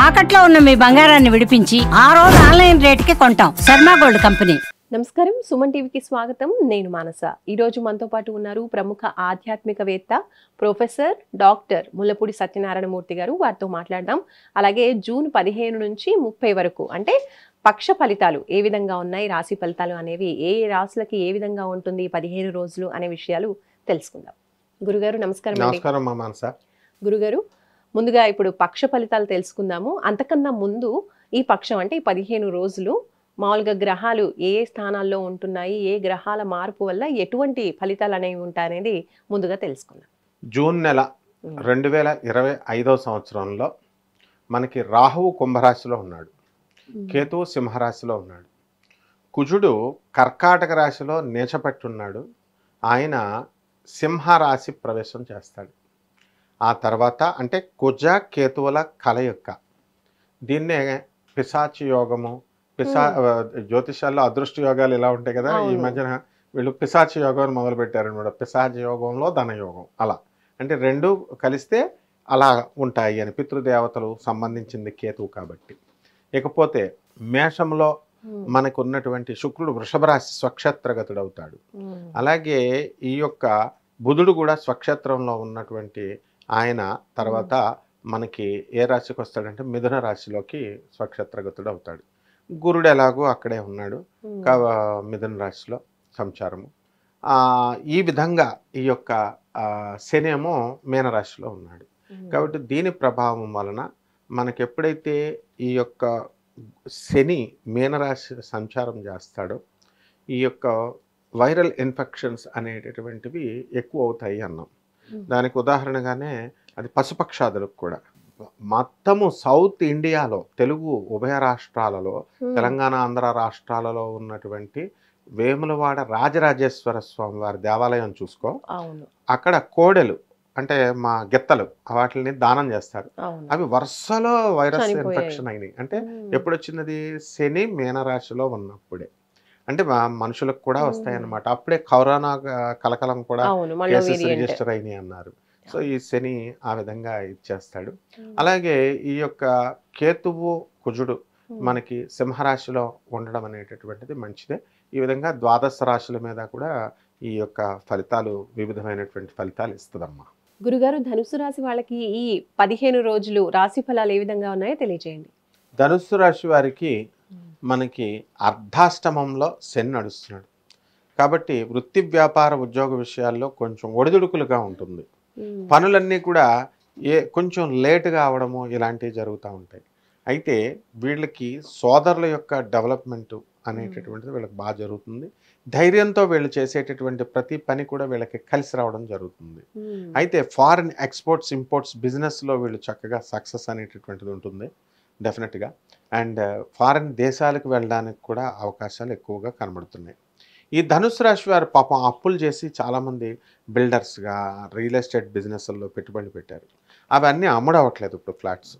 తాకట్లో ఉన్న మీ బంగారాన్ని విడిపించి ఆ రోజు ఆన్లైన్ రేటుకి కొంటాం. Sharma gold company. నమస్కారం, సుమన్ టీవీకి స్వాగతం. నేను మానస. ఈరోజు మనతో పాటు ఉన్నారు ప్రముఖ ఆధ్యాత్మికవేత్త ప్రొఫెసర్ డాక్టర్ ముల్లపూడి సత్యనారాయణ మూర్తి గారు. వారితో మాట్లాడదాం. అలాగే జూన్ 15 నుంచి 30 వరకు అంటే పక్ష ఫలితాలు ఏ విధంగా ఉన్నాయి, రాశి ఫలితాలు అనేవి ఏ రాశులకి ఏ విధంగా ఉంటుంది 15 రోజులు అనే విషయాలు తెలుసుకుందాం. గురుగారు నమస్కారం. నమస్కారం మానస. గురుగారు, ముందుగా ఇప్పుడు పక్ష ఫలితాలు తెలుసుకుందాము. అంతకన్నా ముందు ఈ పక్షం అంటే ఈ 15 రోజులు మామూలుగా గ్రహాలు ఏ స్థానాల్లో ఉంటున్నాయి, ఏ గ్రహాల మార్పు వల్ల ఎటువంటి ఫలితాలు అనేవి ఉంటాయనేది ముందుగా తెలుసుకుందాం. జూన్ నెల 2025 సంవత్సరంలో మనకి రాహువు కుంభరాశిలో ఉన్నాడు, కేతువు సింహరాశిలో ఉన్నాడు, కుజుడు కర్కాటక రాశిలో నీచపట్టున్నాడు. ఆయన సింహరాశి ప్రవేశం చేస్తాడు. ఆ తర్వాత అంటే కుజ కేతువుల కలయిక, దీన్నే పిశాచి యోగము, జ్యోతిషాల్లో అదృష్ట యోగాలు ఇలా ఉంటాయి కదా. ఈ మధ్యన వీళ్ళు పిశాచి యోగం మొదలు పెట్టారనమాట. పిశాచి యోగంలో ధనయోగం, అలా అంటే రెండు కలిస్తే అలా ఉంటాయి అని పితృదేవతలు సంబంధించింది కేతువు కాబట్టి. ఇకపోతే మేషంలో మనకు ఉన్నటువంటి శుక్రుడు వృషభ రాశి స్వక్షేత్రగతుడు అవుతాడు. అలాగే ఈ యొక్క బుధుడు కూడా స్వక్షేత్రంలో ఉన్నటువంటి ఆయన తర్వాత మనకి ఏ రాశికి వస్తాడంటే మిథున రాశిలోకి స్వక్షేత్రగతుడు అవుతాడు. గురుడు ఎలాగో అక్కడే ఉన్నాడు, మిథున రాశిలో సంచారము. ఈ విధంగా ఈ యొక్క శని ఏమో మీనరాశిలో ఉన్నాడు. కాబట్టి దీని ప్రభావం వలన మనకి ఎప్పుడైతే ఈ యొక్క శని మీనరాశి సంచారం చేస్తాడో ఈ యొక్క వైరల్ ఇన్ఫెక్షన్స్ అనేటటువంటివి ఎక్కువ అవుతాయి అన్నాం. దానికి ఉదాహరణగానే అది పశుపక్షాదులకు కూడా మొత్తము సౌత్ ఇండియాలో తెలుగు ఉభయ రాష్ట్రాలలో తెలంగాణ ఆంధ్ర రాష్ట్రాలలో ఉన్నటువంటి వేములవాడ రాజరాజేశ్వర స్వామి వారి దేవాలయం చూసుకో, అక్కడ కోడెలు అంటే మా గిత్తలు వాటిని దానం చేస్తారు. అవి వరుసలో వైరస్ ఇన్ఫెక్షన్ అయినాయి. అంటే ఎప్పుడు వచ్చినది? శని మీనరాశిలో ఉన్నప్పుడే. అంటే మనుషులకు కూడా వస్తాయన్నమాట. అప్పుడే కరోనా కలకలం కూడా కేసెస్ రిజిస్టర్ అయినాయి అన్నారు. సో ఈ శని ఆ విధంగా ఇచ్చేస్తాడు. అలాగే ఈ యొక్క కేతువు కుజుడు మనకి సింహరాశిలో ఉండడం అనేటటువంటిది మంచిదే. ఈ విధంగా ద్వాదశ రాశుల మీద కూడా ఈ యొక్క ఫలితాలు వివిధమైనటువంటి ఫలితాలు ఇస్తుందమ్మా. గురుగారు, ధనుసు రాశి వాళ్ళకి ఈ 15 రోజులు రాశి ఫలాలు ఏ విధంగా ఉన్నాయో తెలియజేయండి. ధనుస్సు రాశి వారికి మనకి అర్ధాష్టమంలో శని నడుస్తున్నాడు కాబట్టి వృత్తి వ్యాపార ఉద్యోగ విషయాల్లో కొంచెం ఒడిదుడుకులుగా ఉంటుంది. పనులన్నీ కూడా కొంచెం లేటుగా అవడము ఇలాంటివి జరుగుతూ ఉంటాయి. అయితే వీళ్ళకి సోదరుల యొక్క డెవలప్మెంట్ అనేటటువంటిది వీళ్ళకి బాగా జరుగుతుంది. ధైర్యంతో వీళ్ళు చేసేటటువంటి ప్రతి పని కూడా వీళ్ళకి కలిసి రావడం జరుగుతుంది. అయితే ఫారిన్ ఎక్స్పోర్ట్స్ ఇంపోర్ట్స్ బిజినెస్లో వీళ్ళు చక్కగా సక్సెస్ అనేటటువంటిది ఉంటుంది డెఫినెట్గా. అండ్ ఫారిన్ దేశాలకు వెళ్ళడానికి కూడా అవకాశాలు ఎక్కువగా కనబడుతున్నాయి. ఈ ధనుసు రాశి వారు పాపం అప్పులు చేసి చాలామంది బిల్డర్స్గా రియల్ ఎస్టేట్ బిజినెస్ల్లో పెట్టుబడులు పెట్టారు. అవన్నీ అమ్ముడవట్లేదు ఇప్పుడు ఫ్లాట్స్.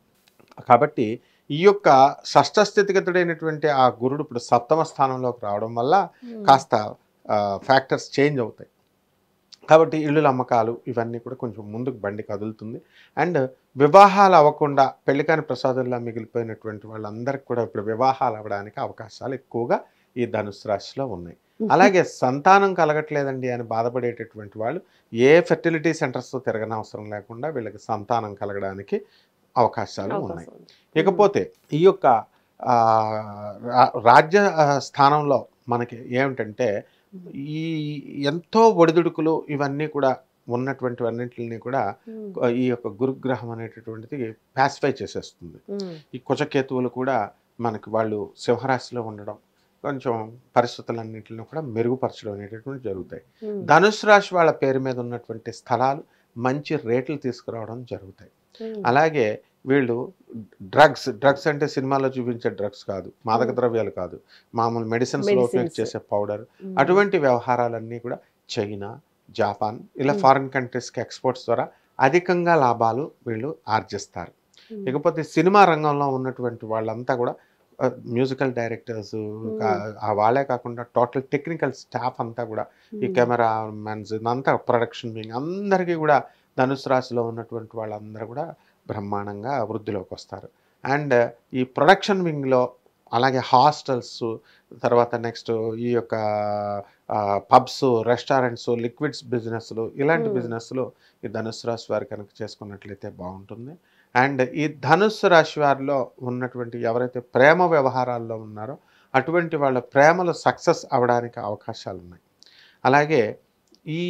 కాబట్టి ఈ యొక్క షష్ఠ స్థితిగతుడైనటువంటి ఆ గురుడు ఇప్పుడు సప్తమ స్థానంలోకి రావడం వల్ల కాస్త ఫ్యాక్టర్స్ చేంజ్ అవుతాయి. కాబట్టి ఇళ్ళ అమ్మకాలు ఇవన్నీ కూడా కొంచెం ముందుకు బండి కదులుతుంది. అండ్ వివాహాలు అవ్వకుండా పెళ్లికాని ప్రసాదంలా మిగిలిపోయినటువంటి వాళ్ళందరికీ కూడా ఇప్పుడు వివాహాలు అవ్వడానికి అవకాశాలు ఎక్కువగా ఈ ధనుసు రాశిలో ఉన్నాయి. అలాగే సంతానం కలగట్లేదండి అని బాధపడేటటువంటి వాళ్ళు ఏ ఫెర్టిలిటీ సెంటర్స్తో తిరగనవసరం లేకుండా వీళ్ళకి సంతానం కలగడానికి అవకాశాలు ఉన్నాయి. ఇకపోతే ఈ యొక్క రాజ్య స్థానంలో మనకి ఏమిటంటే ఈ ఎంతో ఒడిదుడుకులు ఇవన్నీ కూడా ఉన్నటువంటివన్నింటిని కూడా ఈ యొక్క గురుగ్రహం అనేటటువంటిది ప్యాసిఫై చేసేస్తుంది. ఈ కుజకేతువులు కూడా మనకి వాళ్ళు సింహరాశిలో ఉండడం కొంచెం పరిస్థితులన్నింటినీ కూడా మెరుగుపరచడం అనేటటువంటి జరుగుతాయి. ధనుసు రాశి వాళ్ళ పేరు మీద ఉన్నటువంటి స్థలాలు మంచి రేట్లు తీసుకురావడం జరుగుతాయి. అలాగే వీళ్ళు డ్రగ్స్ అంటే సినిమాలో చూపించే డ్రగ్స్ కాదు, మాదక ద్రవ్యాలు కాదు, మామూలు మెడిసిన్స్లో ఉపయోగ చేసే పౌడర్, అటువంటి వ్యవహారాలన్నీ కూడా చైనా, జపాన్ ఇలా ఫారిన్ కంట్రీస్కి ఎక్స్పోర్ట్స్ ద్వారా అధికంగా లాభాలు వీళ్ళు ఆర్జిస్తారు. ఇకపోతే సినిమా రంగంలో ఉన్నటువంటి వాళ్ళంతా కూడా మ్యూజికల్ డైరెక్టర్స్ వాళ్ళే కాకుండా టోటల్ టెక్నికల్ స్టాఫ్ అంతా కూడా ఈ కెమెరా మ్యాన్స్ అంతా ప్రొడక్షన్ వింగ్ అందరికీ కూడా ధనుసు రాశిలో ఉన్నటువంటి వాళ్ళందరూ కూడా బ్రహ్మాండంగా వృద్ధిలోకి వస్తారు. అండ్ ఈ ప్రొడక్షన్ వింగ్లో, అలాగే హాస్టల్స్, తర్వాత నెక్స్ట్ ఈ యొక్క పబ్స్, రెస్టారెంట్స్, లిక్విడ్స్ బిజినెస్లు, ఇలాంటి బిజినెస్లు ఈ ధనుస్సు రాశి వారు కనుక చేసుకున్నట్లయితే బాగుంటుంది. అండ్ ఈ ధనుస్సు రాశి వారిలో ఉన్నటువంటి ఎవరైతే ప్రేమ వ్యవహారాల్లో ఉన్నారో అటువంటి వాళ్ళ ప్రేమలు సక్సెస్ అవ్వడానికి అవకాశాలు ఉన్నాయి. అలాగే ఈ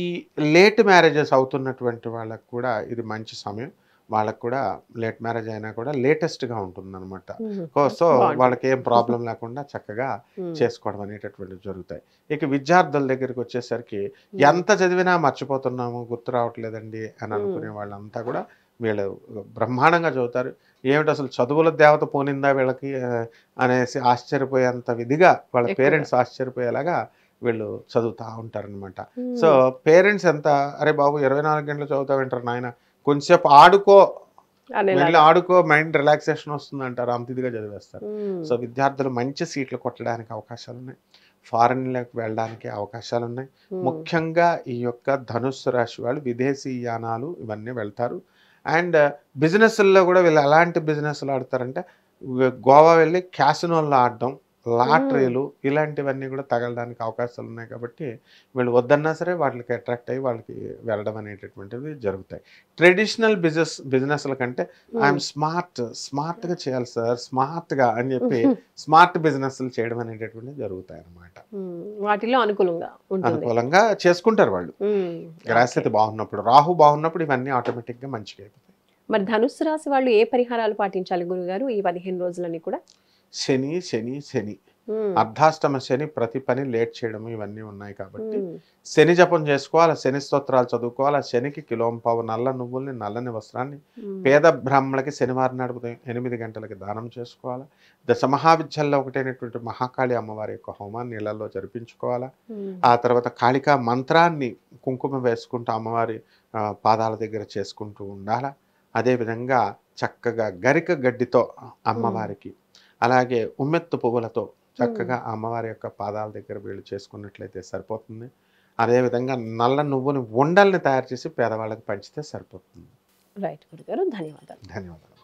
లేట్ మ్యారేజెస్ అవుతున్నటువంటి వాళ్ళకు కూడా ఇది మంచి సమయం. వాళ్ళకు కూడా లేట్ మ్యారేజ్ అయినా కూడా లేటెస్ట్గా ఉంటుందన్నమాట. సో వాళ్ళకి ఏం ప్రాబ్లం లేకుండా చక్కగా చేసుకోవడం అనేటటువంటివి జరుగుతాయి. ఇక విద్యార్థుల దగ్గరికి వచ్చేసరికి ఎంత చదివినా మర్చిపోతున్నాము, గుర్తు రావట్లేదండి అని అనుకునే వాళ్ళంతా కూడా వీళ్ళు బ్రహ్మాండంగా చదువుతారు. ఏమిటి అసలు చదువుల దేవత పోనిందా వీళ్ళకి అనేసి ఆశ్చర్యపోయేంత విధిగా వాళ్ళ పేరెంట్స్ ఆశ్చర్యపోయేలాగా వీళ్ళు చదువుతూ ఉంటారనమాట. సో పేరెంట్స్ ఎంత, అరే బాబు 24 గంటలు చదువుతా వింటారు నాయన, కొంచెంసేపు ఆడుకో, వెళ్ళి ఆడుకో, మైండ్ రిలాక్సేషన్ వస్తుంది అంటారు, అంత ఇదిగా చదివేస్తారు. సో విద్యార్థులు మంచి సీట్లు కొట్టడానికి అవకాశాలు ఉన్నాయి, ఫారెన్లోకి వెళ్ళడానికి అవకాశాలు ఉన్నాయి. ముఖ్యంగా ఈ యొక్క ధనుస్సు రాశి వాళ్ళు విదేశీ యానాలు ఇవన్నీ వెళ్తారు. అండ్ బిజినెస్ల్లో కూడా వీళ్ళు ఎలాంటి బిజినెస్లు ఆడతారంటే గోవా వెళ్ళి క్యాసినోల్లో ఆడడం, లాటరీలు, ఇలాంటివన్నీ కూడా తగలడానికి అవకాశాలు ఉన్నాయి. కాబట్టి వీళ్ళు వద్దన్నా సరే వాటికి అట్రాక్ట్ అయ్యి వాళ్ళకి వెళ్ళడం అనేటటువంటివి జరుగుతాయి. ట్రెడిషనల్ బిజినెస్ల కంటే ఐఎమ్ స్మార్ట్గా చేయాలి సార్, స్మార్ట్గా అని చెప్పి స్మార్ట్ బిజినెస్లు చేయడం అనేటటువంటివి జరుగుతాయి అన్నమాట. వాటిలో అనుకూలంగా చేసుకుంటారు వాళ్ళు. గ్రహస్థితి బాగున్నప్పుడు, రాహు బాగున్నప్పుడు ఇవన్నీ ఆటోమేటిక్గా మంచిగా అయిపోతాయి. మరి ధనుస్సు రాశి వాళ్ళు ఏ పరిహారాలు పాటించాలి గురుగారు ఈ 15 రోజులని కూడా? శని శని శని అర్ధాష్టమ శని, ప్రతి పని లేట్ చేయడం, ఇవన్నీ ఉన్నాయి. కాబట్టి శని జపం చేసుకోవాలి, శని స్తోత్రాలు చదువుకోవాలి. శనికి కిలోంపావు నల్ల నువ్వుల్ని, నల్లని వస్త్రాన్ని పేద బ్రాహ్మణులకి శనివారం నాడు ఉదయం 8 గంటలకి దానం చేసుకోవాలి. దశమహావిద్యల్లో ఒకటైనటువంటి మహాకాళి అమ్మవారి యొక్క హోమాన్ని ఇళ్లలో జరిపించుకోవాలా. ఆ తర్వాత కాళికా మంత్రాన్ని కుంకుమ వేసుకుంటూ అమ్మవారి పాదాల దగ్గర చేసుకుంటూ ఉండాలా. అదేవిధంగా చక్కగా గరిక గడ్డితో అమ్మవారికి, అలాగే ఉమ్మెత్తు పువ్వులతో చక్కగా అమ్మవారి యొక్క పాదాల దగ్గర వీళ్ళు చేసుకున్నట్లయితే సరిపోతుంది. అదేవిధంగా నల్ల నువ్వుని ఉండల్ని తయారు చేసి పేదవాళ్ళకి పంచితే సరిపోతుంది. రైట్ గురుగారు, ధన్యవాదాలు. ధన్యవాదాలు.